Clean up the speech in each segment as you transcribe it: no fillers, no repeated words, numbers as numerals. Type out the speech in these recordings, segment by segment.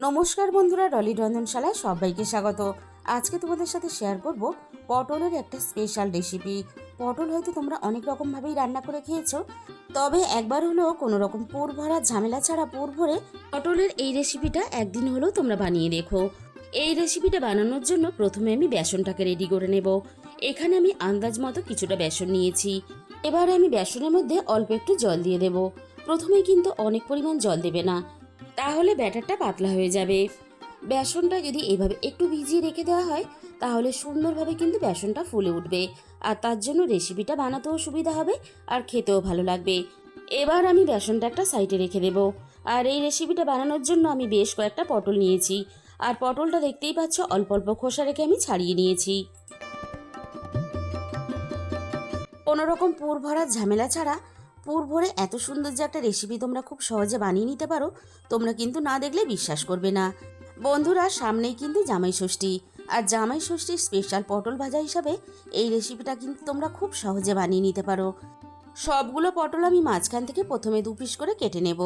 নমস্কার বন্ধুরা, ডলি রন্ধনশালায় সবাইকে স্বাগত। আজকে তোমাদের সাথে শেয়ার করব পটলের একটা স্পেশাল রেসিপি। পটল হয়তো তোমরা অনেক রকমভাবেই রান্না করে খেয়েছো, তবে একবার হলেও কোনো রকম পুর ভরা ঝামেলা ছাড়া পুর ভরে পটলের এই রেসিপিটা একদিন হলেও তোমরা বানিয়ে দেখো। এই রেসিপিটা বানানোর জন্য প্রথমে আমি বেসনটাকে রেডি করে নেব। এখানে আমি আন্দাজ মতো কিছুটা বেসন নিয়েছি। এবারে আমি বেসনের মধ্যে অল্প একটু জল দিয়ে দেব। প্রথমেই কিন্তু অনেক পরিমাণ জল দেবে না, তাহলে ব্যাটারটা পাতলা হয়ে যাবে। বেসনটা যদি এইভাবে একটু ভিজিয়ে রেখে দেওয়া হয় তাহলে সুন্দরভাবে কিন্তু বেসনটা ফুলে উঠবে, আর তার জন্য রেসিপিটা বানাতেও সুবিধা হবে আর খেতেও ভালো লাগবে। এবার আমি বেসনটা একটা সাইডে রেখে দেব। আর এই রেসিপিটা বানানোর জন্য আমি বেশ কয়েকটা পটল নিয়েছি, আর পটলটা দেখতেই পাচ্ছ অল্প অল্প খোসা রেখে আমি ছাড়িয়ে নিয়েছি। কোনো রকম পুর ভরার ঝামেলা ছাড়া পুর ভরে এত সুন্দর যে একটা রেসিপি তোমরা খুব সহজে বানিয়ে নিতে পারো, তোমরা কিন্তু না দেখলে বিশ্বাস করবে না। বন্ধুরা, সামনেই কিন্তু জামাই ষষ্ঠী, আর জামাই ষষ্ঠীর স্পেশাল পটল ভাজা হিসাবে এই রেসিপিটা কিন্তু তোমরা খুব সহজে বানিয়ে নিতে পারো। সবগুলো পটল আমি মাঝখান থেকে প্রথমে 2 পিস করে কেটে নেব।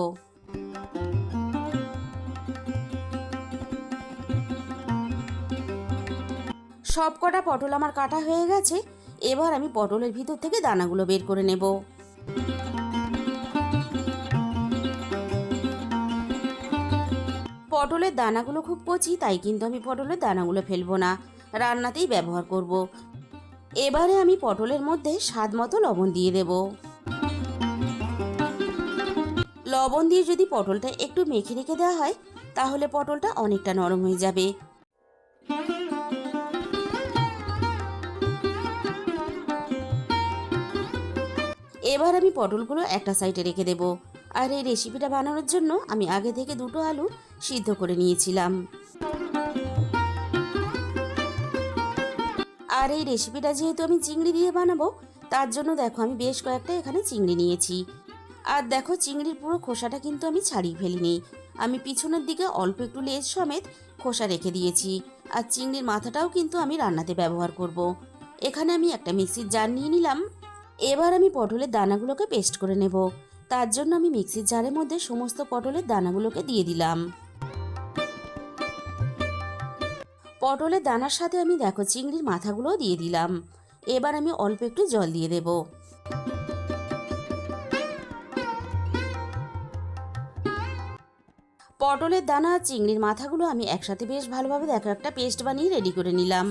সব কটা পটল আমার কাটা হয়ে গেছে। এবার আমি পটলের ভিতর থেকে দানাগুলো বের করে নেব। পটলের দানাগুলো খুব কচি, তাই কিন্তু আমি পটলের দানাগুলো ফেলবো না, রান্নাতেই ব্যবহার করব। এবারে আমি পটলের মধ্যে স্বাদ মতো লবণ দিয়ে দেব। লবণ দিয়ে যদি পটলটা একটু মেখে রেখে দেওয়া হয় তাহলে পটলটা অনেকটা নরম হয়ে যাবে। এবার আমি পটলগুলো একটা সাইডে রেখে দেব। আর এই রেসিপিটা বানানোর জন্য আমি আগে থেকে 2টো আলু সিদ্ধ করে নিয়েছিলাম। আর এই রেসিপিটা যেহেতু আমি চিংড়ি দিয়ে বানাবো, তার জন্য দেখো আমি বেশ কয়েকটা এখানে চিংড়ি নিয়েছি। আর দেখো, চিংড়ির পুরো খোসাটা কিন্তু আমি ছাড়িয়ে ফেলিনি, আমি পিছনের দিকে অল্প একটু লেজ সমেত খোসা রেখে দিয়েছি। আর চিংড়ির মাথাটাও কিন্তু আমি রান্নাতে ব্যবহার করব। এখানে আমি একটা মিক্সির জার নিয়ে নিলাম। এবার আমি পটলের দানাগুলোকে পেস্ট করে নেব। তার জন্য আমি মিক্সির জারের মধ্যে সমস্ত পটলের দানাগুলোকে দিয়ে দিলাম। পটলের দানার সাথে আমি দেখো চিংড়ির মাথাগুলোও দিয়ে দিলাম। এবার আমি অল্প একটু জল দিয়ে দেব। পটলের দানা আর চিংড়ির মাথাগুলো আমি একসাথে বেশ ভালোভাবে দেখো একটা পেস্ট বানিয়ে রেডি করে নিলাম।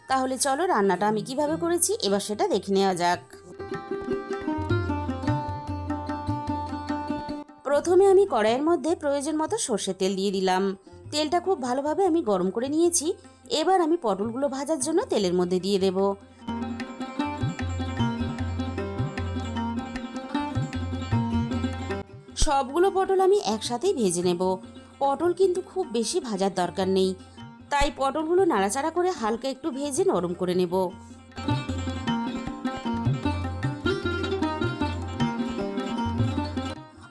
তাহলে চলো রান্নাটা আমি কিভাবে করেছি এবার সেটা দেখে নেওয়া যাক। প্রথমে আমি কড়াইয়ের মধ্যে প্রয়োজন মতো সর্ষের তেল দিয়ে দিলাম। তেলটা খুব ভালোভাবে আমি গরম করে নিয়েছি। এবার আমি পটলগুলো ভাজার জন্য তেলের মধ্যে দিয়ে দেব। সবগুলো পটল আমি একসাথেই ভেজে নেব। পটল কিন্তু খুব বেশি ভাজার দরকার নেই, তাই পটলগুলো নাড়াচাড়া করে হালকা একটু ভেজে নরম করে নেব।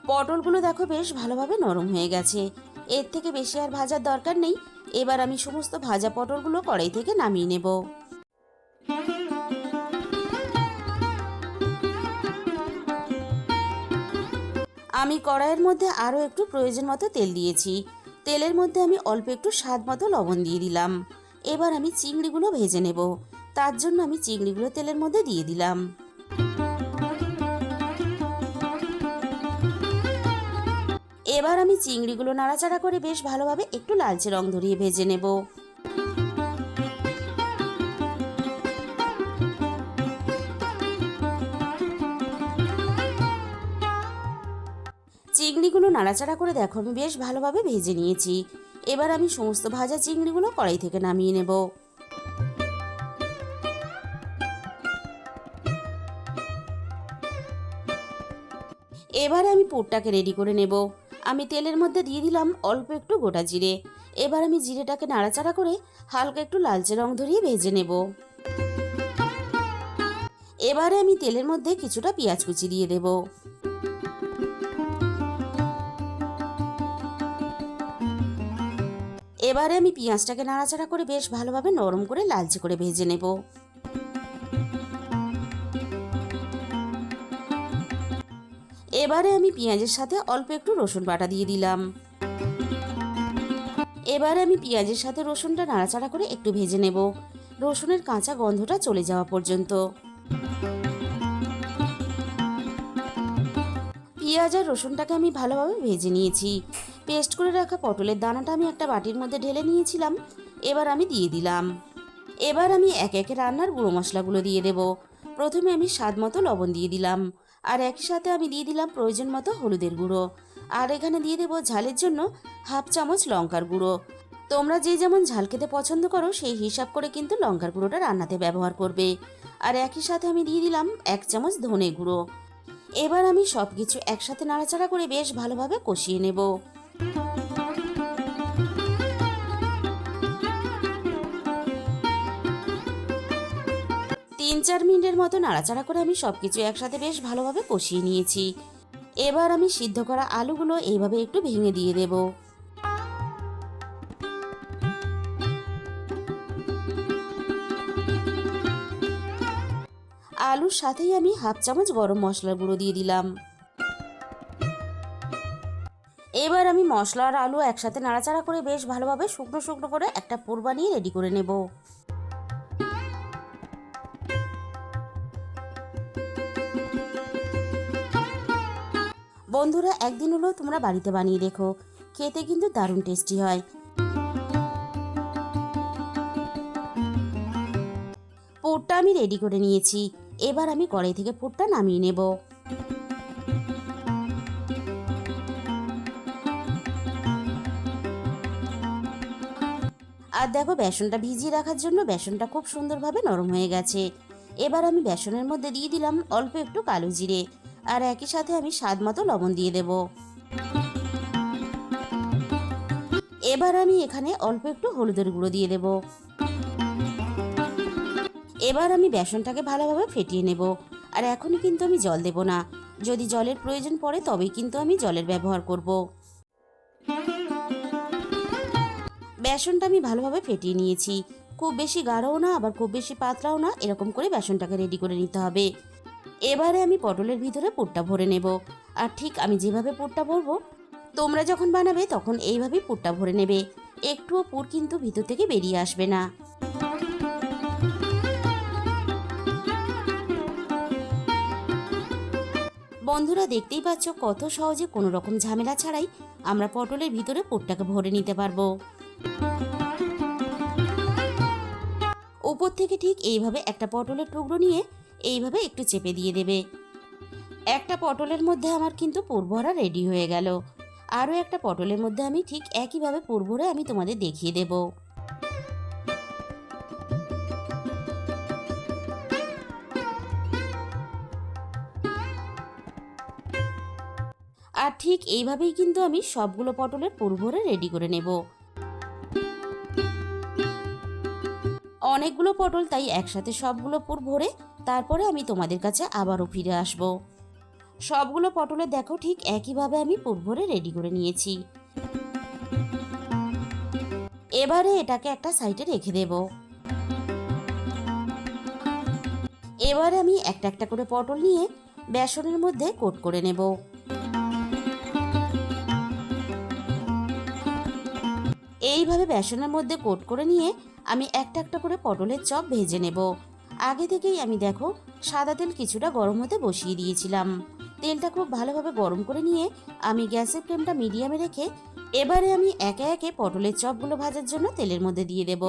পটলগুলো দেখো বেশ ভালোভাবে নরম হয়ে গেছে, এর থেকে বেশি আর ভাজার দরকার নেই। এবার আমি সমস্ত ভাজা পটলগুলো কড়াই থেকে নামিয়ে নেব। আমি কড়াইয়ের মধ্যে আরও একটু প্রয়োজন মতো তেল দিয়েছি। তেলের মধ্যে আমি অল্প একটু স্বাদ মতো লবণ দিয়ে দিলাম। এবার আমি চিংড়িগুলো ভেজে নেব। তার জন্য আমি চিংড়িগুলো তেলের মধ্যে দিয়ে দিলাম। এবার আমি চিংড়িগুলো নাড়াচাড়া করে বেশ ভালোভাবে একটু লালচে রং ধরিয়ে ভেজে নেব। চিংড়িগুলো নাড়াচাড়া করে দেখো আমি বেশ ভালোভাবে ভেজে নিয়েছি। এবার আমি সমস্ত ভাজা চিংড়িগুলো কড়াই থেকে নামিয়ে নেব। এবারে আমি পুরটাকে রেডি করে নেব। আমি তেলের মধ্যে দিয়ে দিলাম অল্প একটু গোটা জিরে। এবার আমি জিরেটাকে নাড়াচাড়া করে হালকা একটু লালচে রং ধরিয়ে ভেজে নেব। এবারে আমি তেলের মধ্যে কিছুটা পেঁয়াজ কুচি দিয়ে দেব। এবারে আমি পেঁয়াজটাকে নাড়াচাড়া করে বেশ ভালোভাবে নরম করে লালচে করে ভেজে নেব। এবারে আমি পেঁয়াজের সাথে অল্প একটু রসুন বাটা দিয়ে দিলাম। এবার আমি পেঁয়াজের সাথে রসুনটা নাড়াচাড়া করে একটু ভেজে নেব, রসুনের কাঁচা গন্ধটা চলে যাওয়া পর্যন্ত। পেঁয়াজ আর রসুনটাকে আমি ভালোভাবে ভেজে নিয়েছি। পেস্ট করে রাখা পটলের দানাটা আমি একটা বাটির মধ্যে ঢেলে নিয়েছিলাম, এবার আমি দিয়ে দিলাম। এবার আমি একে একে রান্নার গুঁড়ো মশলাগুলো দিয়ে দেব। প্রথমে আমি স্বাদ মতো লবণ দিয়ে দিলাম, আর একই সাথে আমি দিয়ে দিলাম প্রয়োজন মতো হলুদের গুঁড়ো, আর এখানে দিয়ে দেবো ঝালের জন্য হাফ চামচ লঙ্কার গুঁড়ো। তোমরা যে যেমন ঝাল খেতে পছন্দ করো সেই হিসাব করে কিন্তু লঙ্কার গুঁড়োটা রান্নাতে ব্যবহার করবে। আর একই সাথে আমি দিয়ে দিলাম 1 চামচ ধনে গুঁড়ো। এবার আমি সব কিছু একসাথে নাড়াচাড়া করে বেশ ভালোভাবে কষিয়ে নেব। 3-4 মিনিটের মতো নাড়াচাড়া করে আমি সব কিছু একসাথে বেশ ভালোভাবে কষিয়ে নিয়েছি। এবার আমি সিদ্ধ করা আলুগুলো এইভাবে একটু ভেঙে দিয়ে দেব। আলুর সাথেই আমি হাফ চামচ গরম মশলার গুঁড়ো দিয়ে দিলাম। এবার আমি মশলা আর আলু একসাথে নাড়াচাড়া করে বেশ ভালোভাবে শুকনো শুকনো করে একটা পুর বানিয়ে রেডি করে নেব। বন্ধুরা, একদিন হলেও তোমরা বাড়িতে বানিয়ে দেখো, খেতে কিন্তু দারুণ টেস্টি হয়। পুরটা আমি রেডি করে নিয়েছি, এবার আমি কড়াই থেকে পুরটা নামিয়ে নেব। আর দেখো, বেসনটা ভিজিয়ে রাখার জন্য বেসনটা খুব সুন্দরভাবে নরম হয়ে গেছে। এবার আমি বেসনের মধ্যে দিয়ে দিলাম অল্প একটু কালো জিরে, আর একই সাথে আমি স্বাদ মতো লবণ দিয়ে দেব। এবার আমি এখানে অল্প একটু হলুদের গুঁড়ো দিয়ে দেব। এবার আমি বেসনটাকে ভালোভাবে ফেটিয়ে নেব। আর এখনই কিন্তু আমি জল দেব না, যদি জলের প্রয়োজন পড়ে তবেই কিন্তু আমি জলের ব্যবহার করব। বেসনটা আমি ভালোভাবে ফেটিয়ে নিয়েছি, খুব বেশি গাঢ়ও না আবার খুব বেশি পাতলাও না, এরকম করে বেসনটাকে রেডি করে নিতে হবে। এবারে আমি পটলের ভিতরে পুরটা ভরে নেব। আর ঠিক আমি যেভাবে পুরটা ভরবো, তোমরা যখন বানাবে তখন এইভাবেই পুরটা ভরে নেবে, একটুও পুর কিন্তু ভিতর থেকে বেরিয়ে আসবে না। বন্ধুরা, দেখতেই পাচ্ছ কত সহজে কোনো রকম ঝামেলা ছাড়াই আমরা পটলের ভিতরে পুরটাকে ভরে নিতে পারবো। উপর থেকে ঠিক এইভাবে একটা পটলের টুকরো নিয়ে এইভাবে একটু চেপে দিয়ে দেবে। একটা পটলের মধ্যে আমার কিন্তু পুর ভরা রেডি হয়ে গেল। আরও একটা পটলের মধ্যে আমি ঠিক একইভাবে পুর ভরে আমি তোমাদের দেখিয়ে দেব। আর ঠিক এইভাবেই কিন্তু আমি সবগুলো পটলের পুর ভরে রেডি করে নেব। অনেকগুলো পটল, তাই একসাথে সবগুলো পুর ভরে তারপরে আমি তোমাদের কাছে আবারও ফিরে আসব। সবগুলো পটলে দেখো ঠিক একইভাবে আমি পুর ভরে রেডি করে নিয়েছি। এবারে এটাকে একটা সাইডে রেখে দেব। এবারে আমি একটা একটা করে পটল নিয়ে বেসনের মধ্যে কোট করে নেব। এইভাবে বেসনের মধ্যে কোট করে নিয়ে আমি একটা একটা করে পটলের চপ ভেজে নেব। আগে থেকেই আমি দেখো সাদা তেল কিছুটা গরম হতে বসিয়ে দিয়েছিলাম। তেলটা খুব ভালোভাবে গরম করে নিয়ে আমি গ্যাসের ফ্লেমটা মিডিয়ামে রেখে এবারে আমি একে একে পটলের চপগুলো ভাজার জন্য তেলের মধ্যে দিয়ে দেব।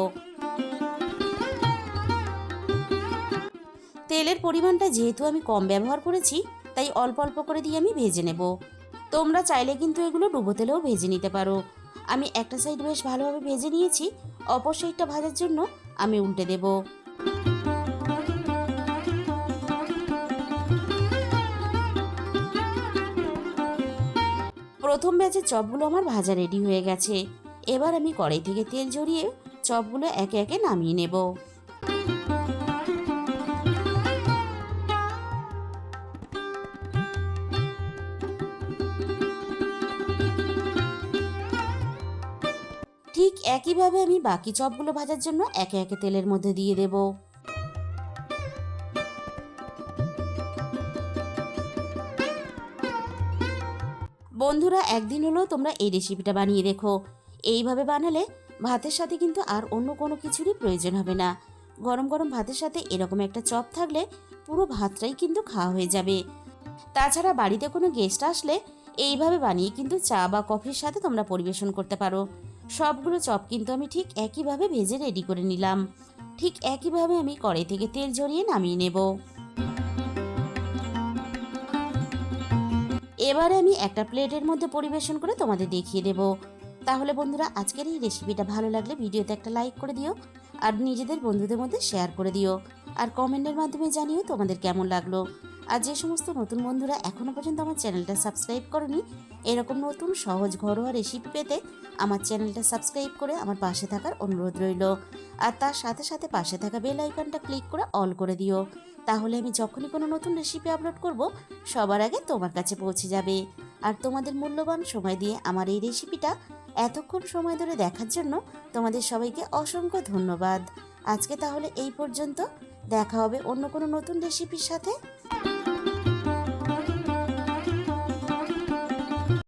তেলের পরিমাণটা যেহেতু আমি কম ব্যবহার করেছি, তাই অল্প অল্প করে দিয়ে আমি ভেজে নেব। তোমরা চাইলে কিন্তু এগুলো ডুবো তেলেও ভেজে নিতে পারো। আমি একটা সাইড বেশ ভালোভাবে ভেজে নিয়েছি, অপর সাইডটা ভাজার জন্য আমি উল্টে দেব। প্রথম ব্যাচের চপগুলো আমার ভাজা রেডি হয়ে গেছে। এবার আমি কড়াই থেকে তেল ঝরিয়ে চপগুলো একে একে নামিয়ে নেব। ঠিক একইভাবে আমি বাকি চপগুলো ভাজার জন্য একে একে তেলের মধ্যে দিয়ে দেব। বন্ধুরা, একদিন হলেও তোমরা এই রেসিপিটা বানিয়ে দেখো, এইভাবে বানালে ভাতের সাথে কিন্তু আর অন্য কোনো কিছুরই প্রয়োজন হবে না। গরম গরম ভাতের সাথে এরকম একটা চপ থাকলে পুরো ভাতটাই কিন্তু খাওয়া হয়ে যাবে। তাছাড়া বাড়িতে কোনো গেস্ট আসলে এইভাবে বানিয়ে কিন্তু চা বা কফির সাথে তোমরা পরিবেশন করতে পারো। সবগুলো চপ কিন্তু আমি ঠিক একইভাবে ভেজে রেডি করে নিলাম। ঠিক একইভাবে আমি কড়াই থেকে তেল ঝরিয়ে নামিয়ে নেব। এবারে আমি একটা প্লেটের মধ্যে পরিবেশন করে তোমাদের দেখিয়ে দেব। তাহলে বন্ধুরা, আজকের এই রেসিপিটা ভালো লাগলে ভিডিওতে একটা লাইক করে দিও, আর নিজেদের বন্ধুদের মধ্যে শেয়ার করে দিও, আর কমেন্টের মাধ্যমে জানিও তোমাদের কেমন লাগলো। আর যে সমস্ত নতুন বন্ধুরা এখনও পর্যন্ত আমার চ্যানেলটা সাবস্ক্রাইব করনি, এরকম নতুন সহজ ঘরোয়া রেসিপি পেতে আমার চ্যানেলটা সাবস্ক্রাইব করে আমার পাশে থাকার অনুরোধ রইল। আর তার সাথে সাথে পাশে থাকা বেল আইকনটা ক্লিক করে অল করে দিও। তাহলে আমি যখনই কোনো নতুন রেসিপি আপলোড করব, সবার আগে তোমার কাছে পৌঁছে যাবে। আর তোমাদের মূল্যবান সময় দিয়ে আমার এই রেসিপিটা এতক্ষণ সময় ধরে দেখার জন্য তোমাদের সবাইকে অসংখ্য ধন্যবাদ। আজকে তাহলে এই পর্যন্ত। দেখা হবে অন্য কোনো নতুন রেসিপির সাথে।